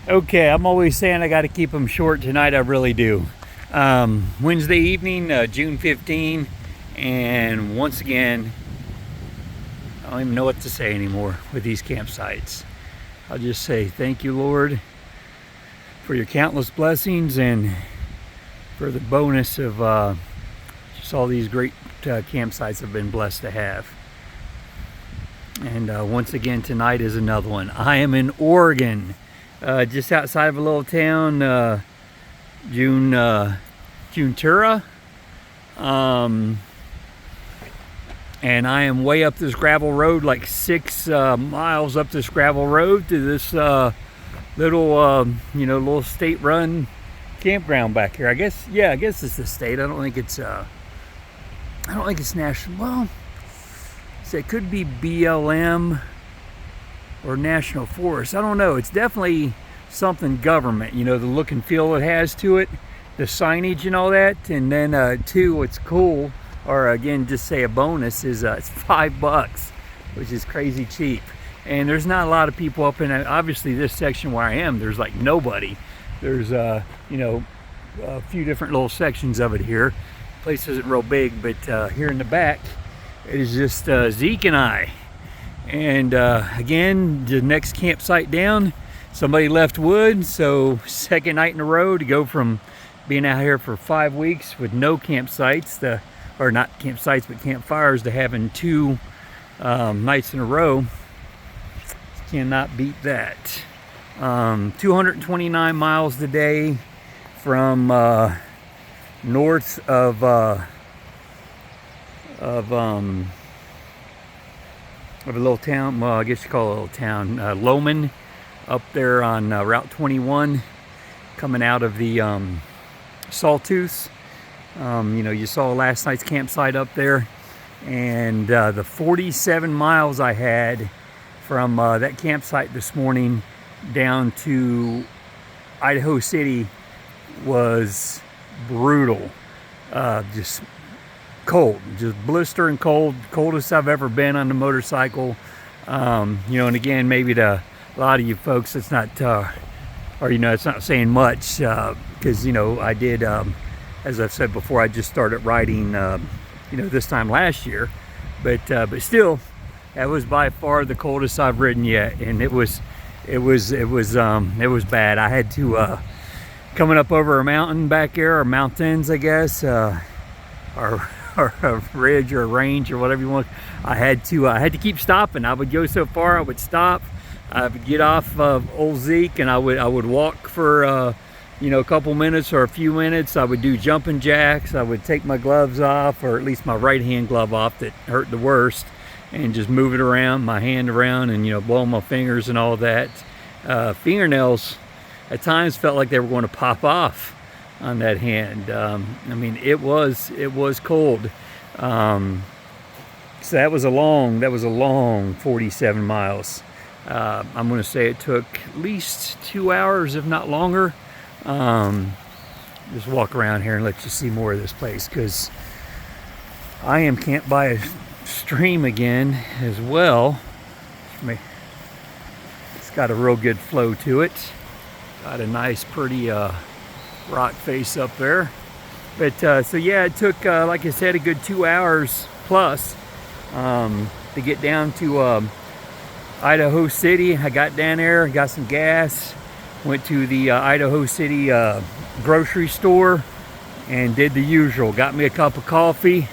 Okay, I'm always saying I got to keep them short. Tonight I really do. Wednesday evening, June 15, and once again, I don't even know what to say anymore with these campsites. I'll just say thank you, Lord, for your countless blessings and for the bonus of just all these great campsites I've been blessed to have. And once again, tonight is another one. I am in Oregon. Just outside of a little town, Junctura, and I am way up this gravel road, like 6 miles up this gravel road to this little state-run campground back here. I guess it's the state. I don't think it's national. Well, so it could be BLM or National Forest. I don't know. It's definitely something government. You know, the look and feel it has to it, the signage and all that. And then too, what's cool, or again, just say a bonus, is it's $5, which is crazy cheap. And there's not a lot of people up in obviously this section where I am. There's like nobody. There's a few different little sections of it here. The place isn't real big, but here in the back, it is just Zeke and I. And again, the next campsite down, somebody left wood, so second night in a row to go from being out here for 5 weeks with no campsites, or not campsites, but campfires, to having 2 nights in a row. Cannot beat that. 229 miles today from north of a little town, well, I guess you call it a little town, Loman, up there on Route 21, coming out of the Sawtooth. You saw last night's campsite up there, and the 47 miles I had from that campsite this morning down to Idaho City was brutal. Just cold, just blistering cold, coldest I've ever been on the motorcycle. And again, maybe to a lot of you folks, it's not, it's not saying much, because I did, as I've said before, I just started riding, this time last year, but still, that was by far the coldest I've ridden yet, and it was bad. I had to coming up over a mountain back there, or mountains, I guess, or a ridge or a range or whatever you want. I had to keep stopping. I would go so far, I would stop. I would get off of Old Zeke, and I would walk for a couple minutes or a few minutes. I would do jumping jacks. I would take my gloves off, or at least my right hand glove off that hurt the worst, and just move it around, my hand around, and blow my fingers and all that. Fingernails at times felt like they were going to pop off on that hand. It was cold. So that was a long 47 miles. I'm going to say it took at least 2 hours, if not longer. Just walk around here and let you see more of this place, because I am camped by a stream again as well. It's got a real good flow to it. Got a nice, pretty rock face up there. But so yeah, it took like I said, a good 2 hours plus to get down to Idaho City. I got down there, got some gas, went to the Idaho City grocery store, and did the usual. Got me a cup of coffee,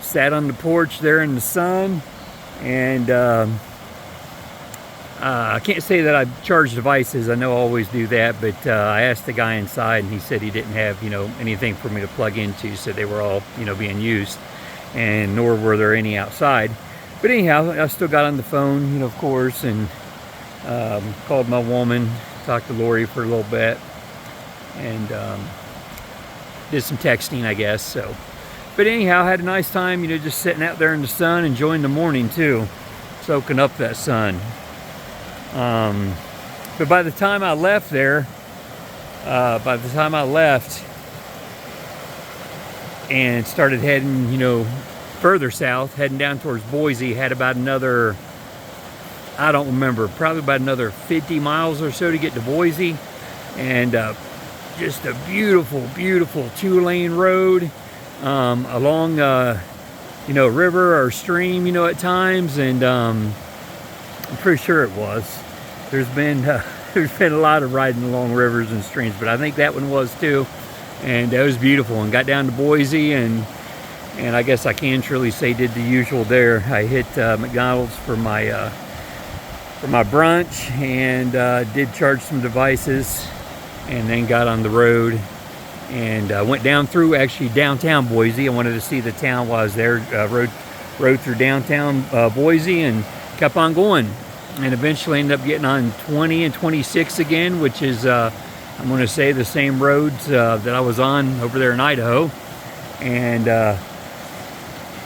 sat on the porch there in the sun, and I can't say that I've charged devices. I know I always do that, but I asked the guy inside, and he said he didn't have, anything for me to plug into, so they were all, being used, and nor were there any outside. But anyhow, I still got on the phone, of course, and called my woman, talked to Lori for a little bit, and did some texting, I guess. So, but anyhow, had a nice time, just sitting out there in the sun, enjoying the morning too, soaking up that sun. But by the time I left there, and started heading, further south, heading down towards Boise, had about another, I don't remember, probably about another 50 miles or so to get to Boise. and just a beautiful, beautiful 2-lane road along, you know, river or stream, you know, at times, and I'm pretty sure it was. There's been a lot of riding along rivers and streams, but I think that one was too, and it was beautiful. And got down to Boise, and I guess I can truly say did the usual there. I hit McDonald's for my brunch, and did charge some devices, and then got on the road and went down through actually downtown Boise. I wanted to see the town while I was there. Rode through downtown Boise and kept on going, and eventually ended up getting on 20 and 26 again, which is I'm going to say the same roads that I was on over there in Idaho, and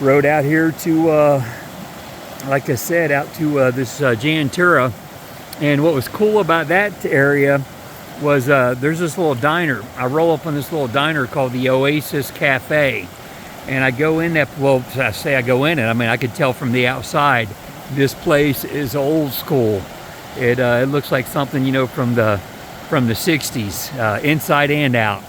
rode out here to like I said, out to this Jantura. And what was cool about that area was there's this little diner. I roll up on this little diner called the Oasis Cafe, and I go in that, well, I say I go in it, I mean, I could tell from the outside this place is old school. It looks like something, you know, from the 60s, inside and out,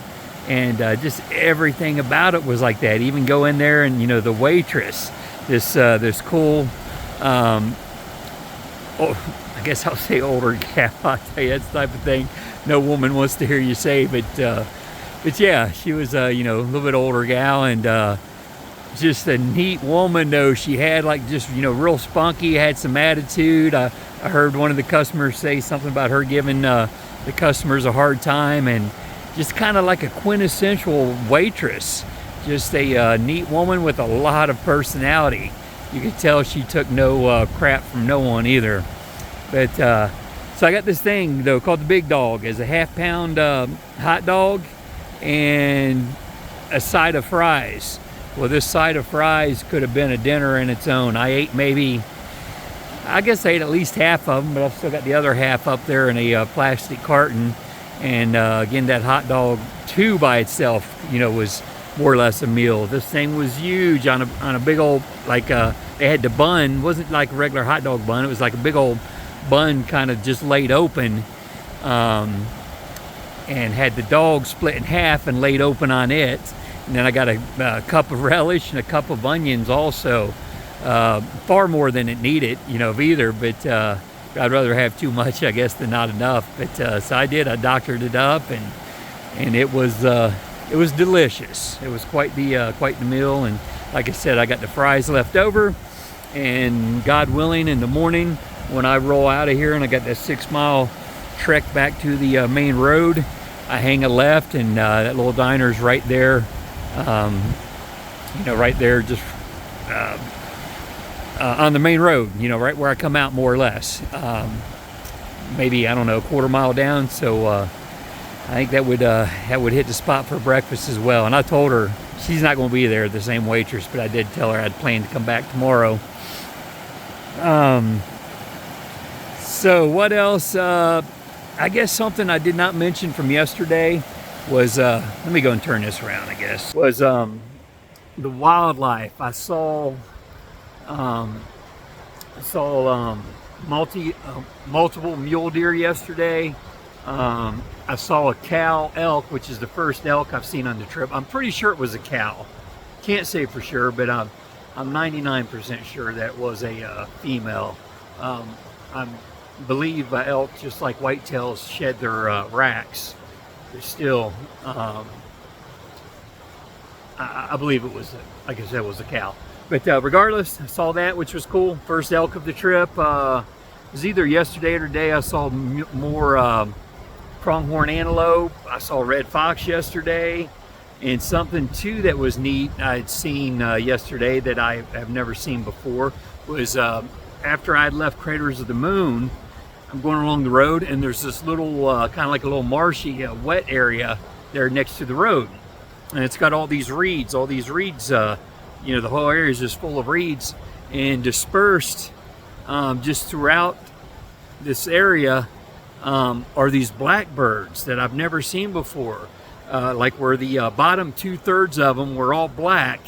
and just everything about it was like that. Even go in there, and you know, the waitress, this cool, I guess I'll say older gal. I'll tell you, that's the type of thing no woman wants to hear you say, but yeah, she was you know, a little bit older gal, and just a neat woman though. She had like just, you know, real spunky, had some attitude. I heard one of the customers say something about her giving the customers a hard time, and just kind of like a quintessential waitress. Just a neat woman with a lot of personality. You could tell she took no crap from no one either. But so I got this thing though called the Big Dog, as a half-pound hot dog and a side of fries. Well, this side of fries could have been a dinner in its own. I ate maybe, I guess I ate at least half of them, but I've still got the other half up there in a plastic carton. And again, that hot dog too by itself, you know, was more or less a meal. This thing was huge on a big old, like they had the bun, wasn't like a regular hot dog bun, it was like a big old bun kind of just laid open, and had the dog split in half and laid open on it. And then I got a cup of relish and a cup of onions also, far more than it needed, you know, of either, but I'd rather have too much, I guess, than not enough. But so I did. I doctored it up, and it was delicious. It was quite the meal. And like I said, I got the fries left over, and God willing, in the morning when I roll out of here and I got that 6-mile trek back to the main road, I hang a left, and that little diner's right there. You know, right there, just on the main road, you know, right where I come out, more or less. Maybe, I don't know, a quarter mile down. So I think that would hit the spot for breakfast as well. And I told her she's not going to be there, the same waitress, but I did tell her I'd planned to come back tomorrow. So what else? I guess something I did not mention from yesterday was, let me go and turn this around, I guess, was the wildlife. I saw multiple mule deer yesterday. I saw a cow elk, which is the first elk I've seen on the trip. I'm pretty sure it was a cow. Can't say for sure, but I'm 99% sure that was a female. I believe elk, just like whitetails, shed their racks. They're still, I believe it was, like I said, it was a cow. But regardless, I saw that, which was cool. First elk of the trip. It was either yesterday or today. I saw more pronghorn antelope. I saw red fox yesterday. And something too that was neat I'd seen yesterday that I have never seen before was after I'd left Craters of the Moon, I'm going along the road, and there's this little kind of like a little marshy wet area there next to the road. And it's got all these reeds, you know, the whole area is just full of reeds, and dispersed just throughout this area are these blackbirds that I've never seen before. Like where the bottom 2/3 of them were all black,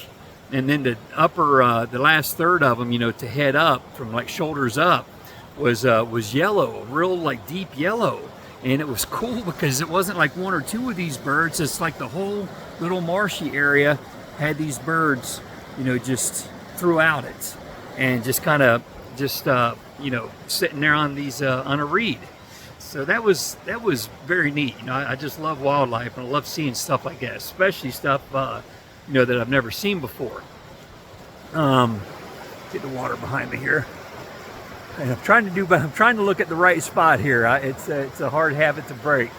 and then the upper, the last third of them, you know, to head up from like shoulders up was yellow, real like deep yellow. And it was cool because it wasn't like one or two of these birds. It's like the whole little marshy area had these birds, you know, just throughout it, and just kind of you know, sitting there on these on a reed. So that was very neat. You know, I just love wildlife, and I love seeing stuff like that, especially stuff you know, that I've never seen before. Get the water behind me here. And I'm trying to look at the right spot here. It's a hard habit to break.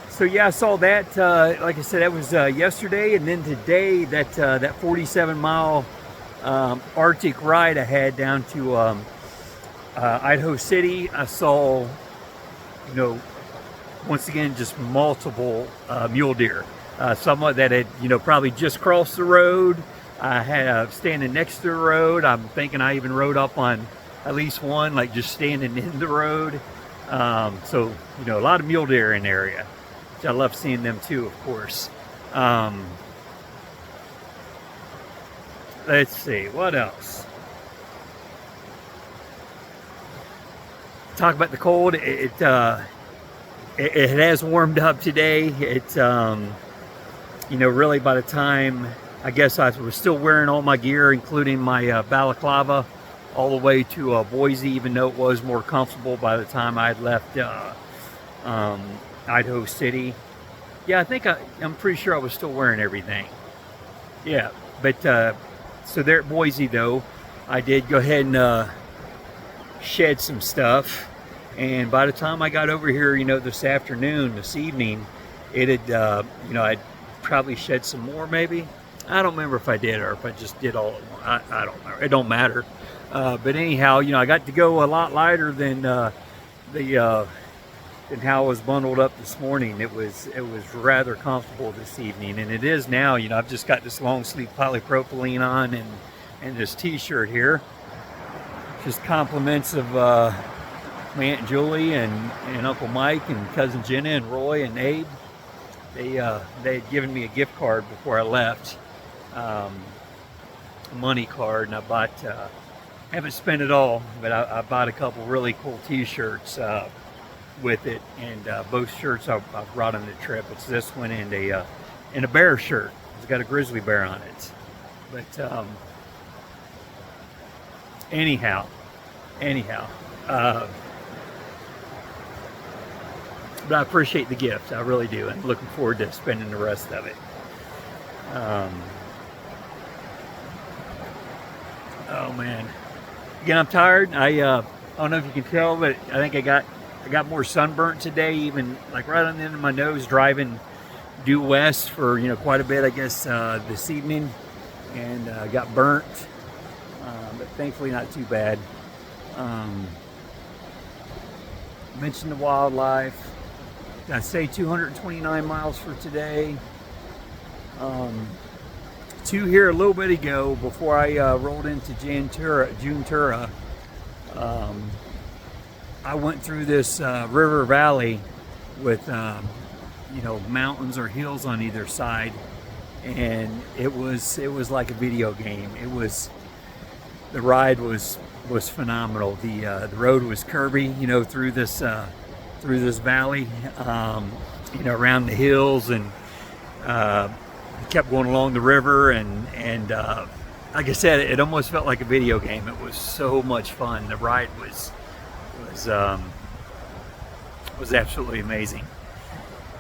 So yeah, I saw that. Like I said, that was yesterday, and then today that 47-mile Arctic ride I had down to Idaho City. I saw, you know, once again, just multiple mule deer. Some that had, you know, probably just crossed the road. I had standing next to the road. I'm thinking I even rode up on at least one, like just standing in the road. So, you know, a lot of mule deer in the area, which I love seeing them too, of course. Let's see, what else? Talk about the cold. It has warmed up today. It, you know, really by the time, I guess I was still wearing all my gear, including my balaclava, all the way to Boise, even though it was more comfortable by the time I had left Idaho City. Yeah, I think I'm pretty sure I was still wearing everything. Yeah, but so there at Boise, though, I did go ahead and shed some stuff. And by the time I got over here, you know, this evening, it had, you know, I'd probably shed some more, maybe. I don't remember if I did or if I just did all at once. I don't know. It don't matter. But anyhow, you know, I got to go a lot lighter than than how I was bundled up this morning. It was rather comfortable this evening, and it is now. You know, I've just got this long sleeve polypropylene on and this t-shirt here. Just compliments of my Aunt Julie and Uncle Mike and Cousin Jenna and Roy and Abe. They had given me a gift card before I left. A money card, and I bought, haven't spent it all, but I bought a couple really cool t-shirts with it, and both shirts I brought on the trip. It's this one and a bear shirt. It's got a grizzly bear on it. But anyhow, but I appreciate the gift. I really do, and looking forward to spending the rest of it. Oh man, again, I'm tired. I don't know if you can tell, but I think I got more sunburnt today, even like right on the end of my nose, driving due west for, you know, quite a bit, I guess, this evening, and got burnt, but thankfully not too bad. Mentioned the wildlife. Did I say 229 miles for today? Two here a little bit ago before I rolled into Junetura. I went through this river valley with you know, mountains or hills on either side, and it was like a video game. The ride was phenomenal. The road was curvy, you know, through this valley, you know, around the hills, and kept going along the river, and like I said, it almost felt like a video game. It was so much fun. The ride was absolutely amazing.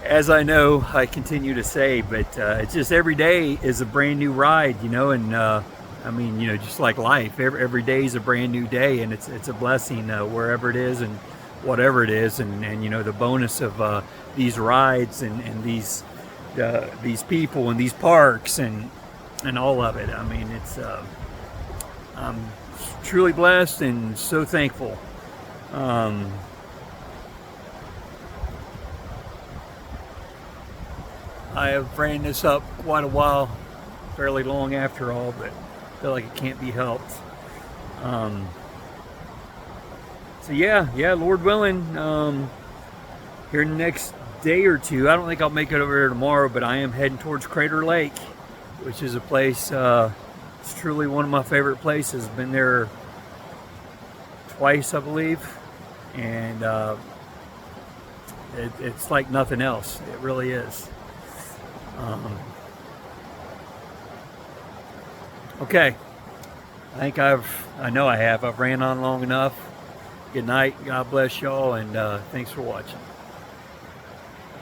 As I know, I continue to say, but it's just every day is a brand new ride, you know, and I mean, you know, just like life, every day is a brand new day, and it's a blessing wherever it is and whatever it is, and you know, the bonus of these rides and these people and these parks and all of it. I mean, it's I'm truly blessed and so thankful. I have ran this up quite a while, fairly long after all, but I feel like it can't be helped. So yeah, Lord willing, here in the next day or two, I don't think I'll make it over here tomorrow, but I am heading towards Crater Lake, which is a place, it's truly one of my favorite places. Been there twice, I believe, and It's like nothing else. It really is. Okay. I know I have. I've ran on long enough. Good night. God bless y'all, and thanks for watching.